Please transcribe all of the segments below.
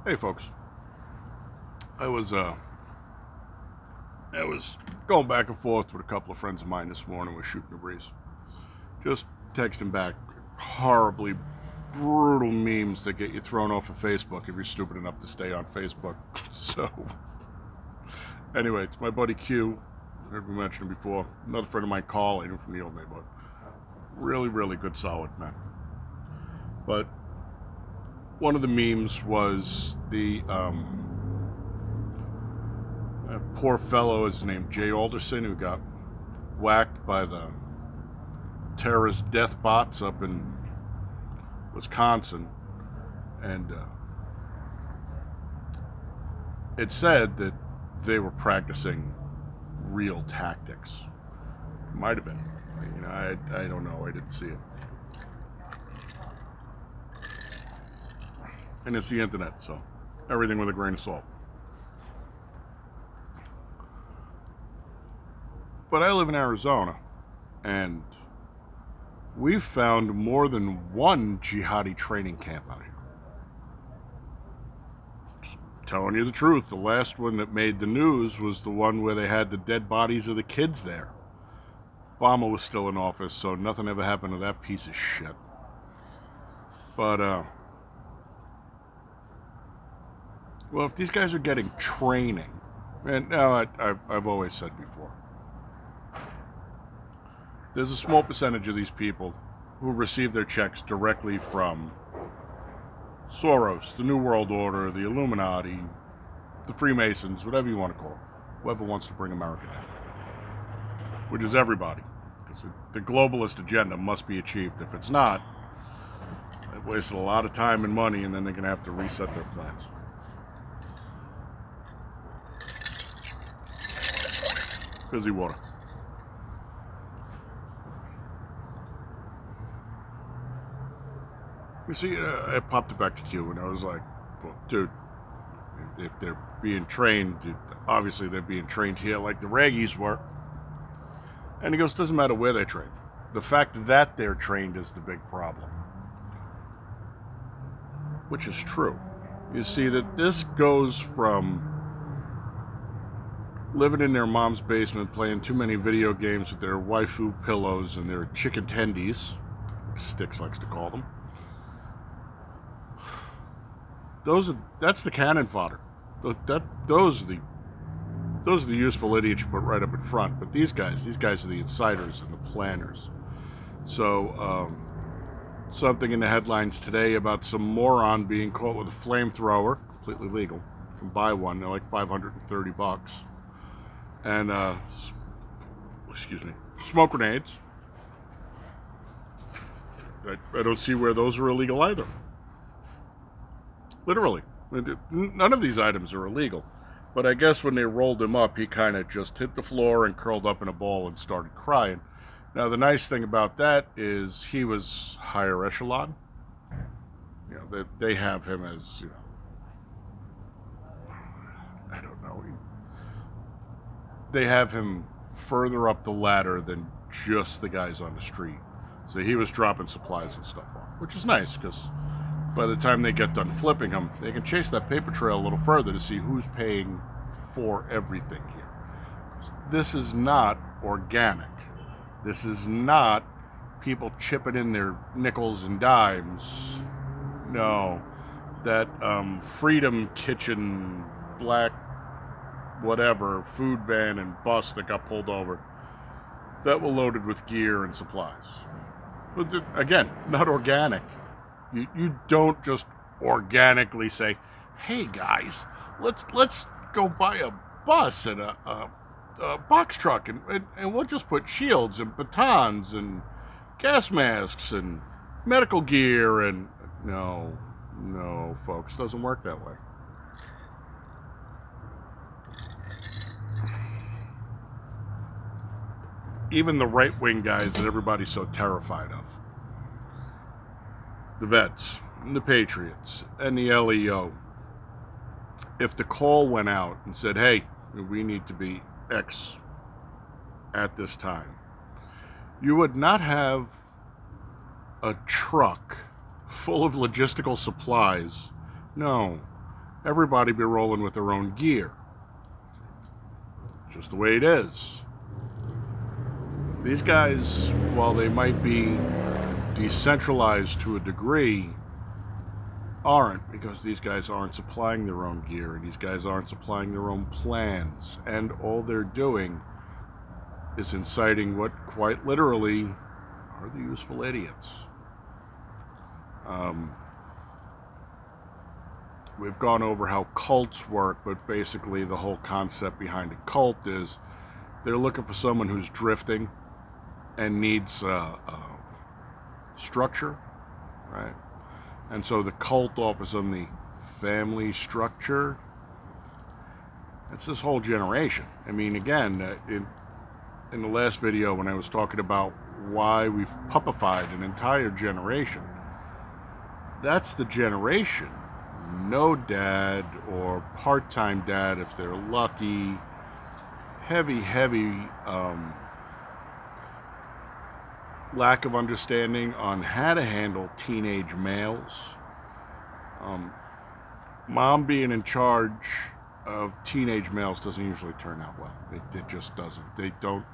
Hey folks, I was going back and forth with a couple of friends of mine this morning. We're shooting the breeze, just texting back horribly brutal memes that get you thrown off of Facebook if you're stupid enough to stay on Facebook. So anyway, it's my buddy Q. Heard me mention him before. Another friend of mine, Carl, even from the old neighborhood. Really good, solid man. But one of the memes was the poor fellow is named Jay Alderson, who got whacked by the terrorist death bots up in Wisconsin, and it said that they were practicing real tactics. Might have been. I don't know. I didn't see it. And it's the internet, so everything with a grain of salt. But I live in Arizona, and we've found more than one jihadi training camp out here. Just telling you the truth, the last one that made the news was the one where they had the dead bodies of the kids there. Obama was still in office, so nothing ever happened to that piece of shit. But, well, if these guys are getting training, and now I've always said before, there's a small percentage of these people who receive their checks directly from Soros, the New World Order, the Illuminati, the Freemasons, whatever you want to call it, whoever wants to bring America down, which is everybody, because the globalist agenda must be achieved. If it's not, they've wasted a lot of time and money, and then they're going to have to reset their plans. Fizzy water. You see, I popped it back to Q, and I was like, well, dude, if they're being trained, obviously they're being trained here like the Raggies were. And he goes, doesn't matter where they're trained. The fact that they're trained is the big problem. Which is true. You see that this goes from living in their mom's basement, playing too many video games with their waifu pillows and their chicken tendies, Styx likes to call them. That's the cannon fodder. Those are the useful idiots you put right up in front. But these guys are the insiders and the planners. So something in the headlines today about some moron being caught with a flamethrower, completely legal. You can buy one. They're like $530, and smoke grenades. I don't see where those are illegal either. Literally. None of these items are illegal. But I guess when they rolled him up, he kind of just hit the floor and curled up in a ball and started crying. Now, the nice thing about that is he was higher echelon. They have him as, I don't know. They have him further up the ladder than just the guys on the street. So he was dropping supplies and stuff off, which is nice because by the time they get done flipping them, they can chase that paper trail a little further to see who's paying for everything here. This is not organic. This is not people chipping in their nickels and dimes. No. That Freedom Kitchen black whatever food van and bus that got pulled over, that were loaded with gear and supplies. But again, not organic. You don't just organically say, "Hey guys, let's go buy a bus and a box truck and we'll just put shields and batons and gas masks and medical gear and no, folks, doesn't work that way." Even the right-wing guys that everybody's so terrified of, the vets, and the patriots, and the LEO, if the call went out and said, hey, we need to be X at this time, you would not have a truck full of logistical supplies. No, everybody be rolling with their own gear. Just the way it is. These guys, while they might be decentralized to a degree, aren't, because these guys aren't supplying their own gear, and these guys aren't supplying their own plans, and all they're doing is inciting what quite literally are the useful idiots. We've gone over how cults work, but basically the whole concept behind a cult is they're looking for someone who's drifting and needs structure, right? And so the cult offers them the family structure. It's this whole generation. I mean, again, in the last video when I was talking about why we've puppified an entire generation, that's the generation. No dad or part-time dad if they're lucky. Heavy lack of understanding on how to handle teenage males. Mom being in charge of teenage males doesn't usually turn out well. It just doesn't. They don't.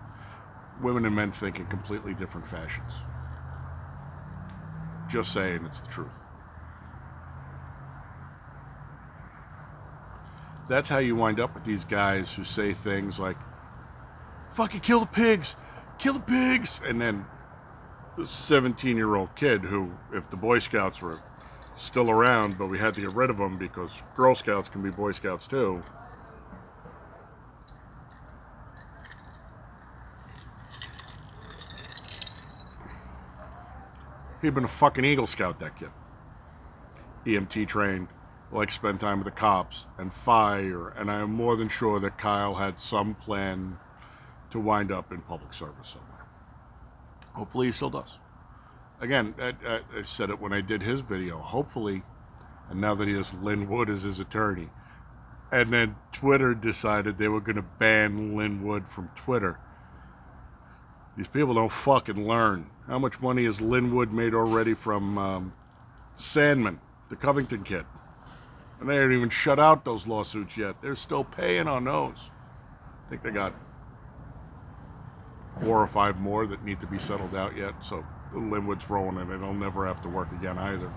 Women and men think in completely different fashions. Just saying, it's the truth. That's how you wind up with these guys who say things like, fucking kill the pigs, and then this 17-year-old kid who, if the Boy Scouts were still around, but we had to get rid of them because Girl Scouts can be Boy Scouts too. He'd been a fucking Eagle Scout, that kid. EMT trained, like spend time with the cops and fire, and I am more than sure that Kyle had some plan to wind up in public service somewhere. Hopefully he still does. Again, I said it when I did his video, hopefully, and now that he has Lynn Wood as his attorney, and then Twitter decided they were going to ban Lynn Wood from Twitter. These people don't fucking learn. How much money has Lynn Wood made already from Sandman, the Covington kid? And they haven't even shut out those lawsuits yet. They're still paying on those. I think they got 4 or 5 more that need to be settled out yet. So Lynn Wood's rolling and they'll never have to work again either.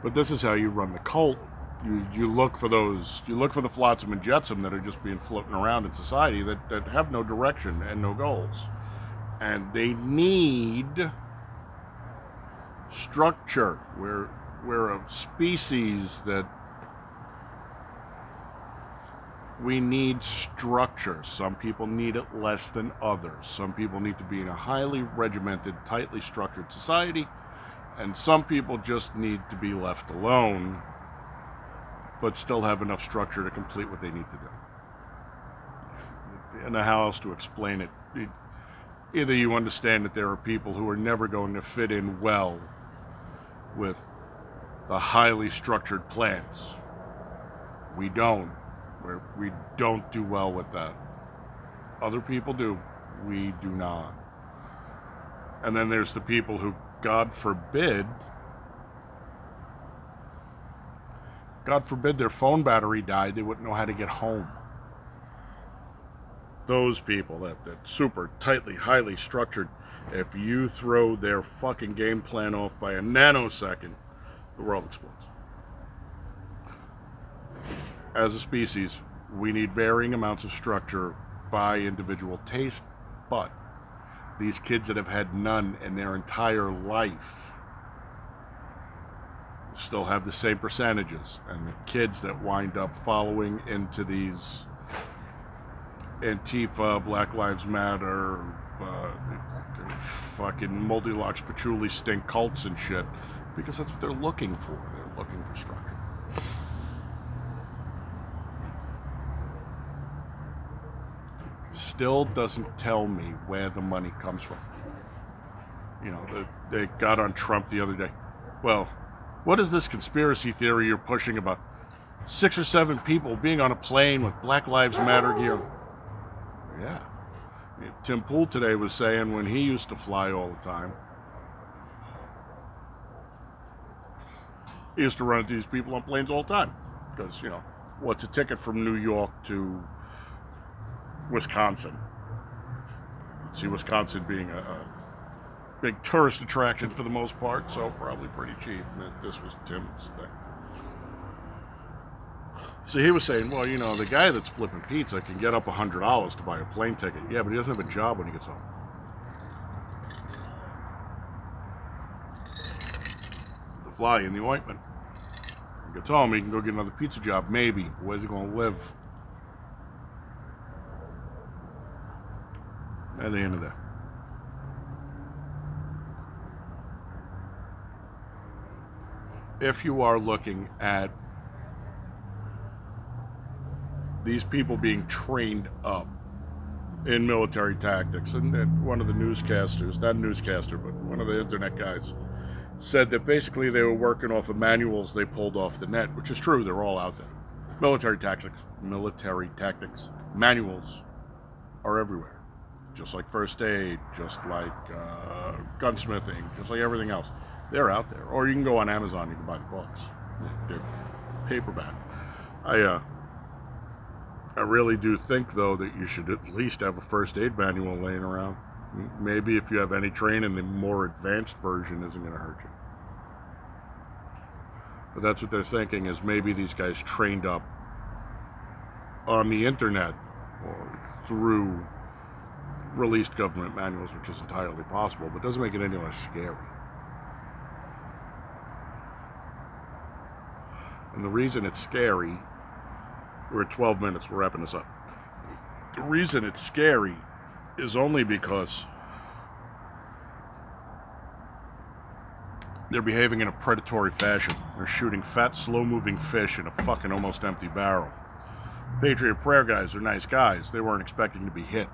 But this is how you run the cult. You look for those, you look for the flotsam and jetsam that are just being floating around in society that have no direction and no goals. And they need structure. We're a species that we need structure. Some people need it less than others. Some people need to be in a highly regimented, tightly structured society, and some people just need to be left alone, but still have enough structure to complete what they need to do. And how else to explain it? Either you understand that there are people who are never going to fit in well with the highly structured plans. We don't. We don't do well with that. Other people do. We do not. And then there's the people who, God forbid their phone battery died, they wouldn't know how to get home. Those people, that super tightly, highly structured, if you throw their fucking game plan off by a nanosecond, the world explodes. As a species, we need varying amounts of structure by individual taste, but these kids that have had none in their entire life still have the same percentages, and the kids that wind up following into these Antifa, Black Lives Matter, fucking multi-locks, patchouli stink cults and shit, because that's what they're looking for. They're looking for structure. Still doesn't tell me where the money comes from. You know, they got on Trump the other day. Well, what is this conspiracy theory you're pushing about 6 or 7 people being on a plane with Black Lives Matter gear? Yeah. Tim Pool today was saying when he used to fly all the time, He used to run into these people on planes all the time. Because, you know, what's a ticket from New York to Wisconsin? See, Wisconsin being a big tourist attraction for the most part, so probably pretty cheap. And this was Tim's thing. So he was saying, well, you know, the guy that's flipping pizza can get up $100 to buy a plane ticket. Yeah, but he doesn't have a job when he gets home. The fly in the ointment. When he gets home, he can go get another pizza job, maybe. Where's he going to live? At the end of that. If you are looking at these people being trained up in military tactics, and one of the newscasters, not a newscaster, but one of the internet guys, said that basically they were working off of manuals they pulled off the net, which is true, they're all out there. Military tactics, manuals are everywhere. Just like first aid, just like gunsmithing, just like everything else. They're out there. Or you can go on Amazon, you can buy the books. They're paperback. I really do think, though, that you should at least have a first aid manual laying around. Maybe if you have any training, the more advanced version isn't going to hurt you. But that's what they're thinking, is maybe these guys trained up on the internet or through released government manuals, which is entirely possible, but doesn't make it any less scary. And the reason it's scary, we're at 12 minutes, we're wrapping this up. The reason it's scary is only because they're behaving in a predatory fashion. They're shooting fat, slow-moving fish in a fucking almost empty barrel. Patriot Prayer guys are nice guys. They weren't expecting to be hit.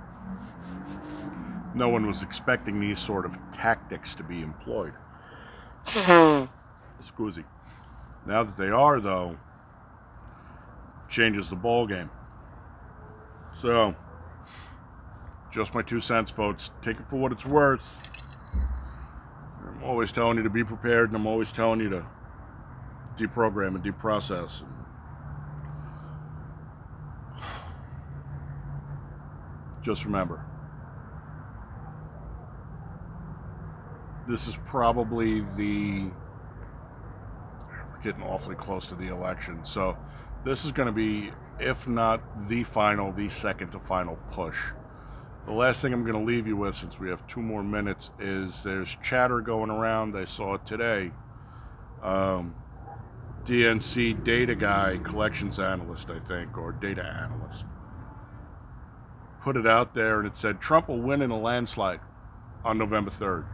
No one was expecting these sort of tactics to be employed. Scusi. Now that they are, though, changes the ball game. So, just my 2 cents, folks. Take it for what it's worth. I'm always telling you to be prepared, and I'm always telling you to deprogram and deprocess. Just remember, this is probably we're getting awfully close to the election, so this is going to be, if not the second to final push. The last thing I'm going to leave you with, since we have 2 more minutes, is there's chatter going around. I saw it today. DNC data guy, collections analyst, I think, or data analyst, put it out there, and it said Trump will win in a landslide on November 3rd.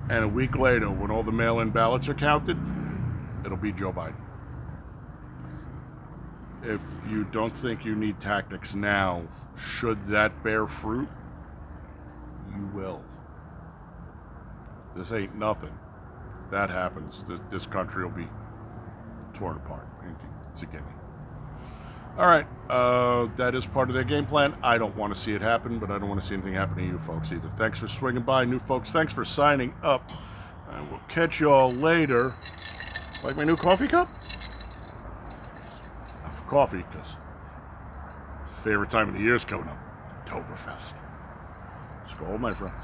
And a week later, when all the mail-in ballots are counted, it'll be Joe Biden. If you don't think you need tactics now, should that bear fruit, you will. This ain't nothing. If that happens, this country will be torn apart. It's a gimme. All right, that is part of their game plan. I don't want to see it happen, but I don't want to see anything happen to you folks either. Thanks for swinging by, new folks. Thanks for signing up. And we'll catch y'all later. Like my new coffee cup? Not for coffee, because favorite time of the year is coming up. Oktoberfest. Skål, my friends.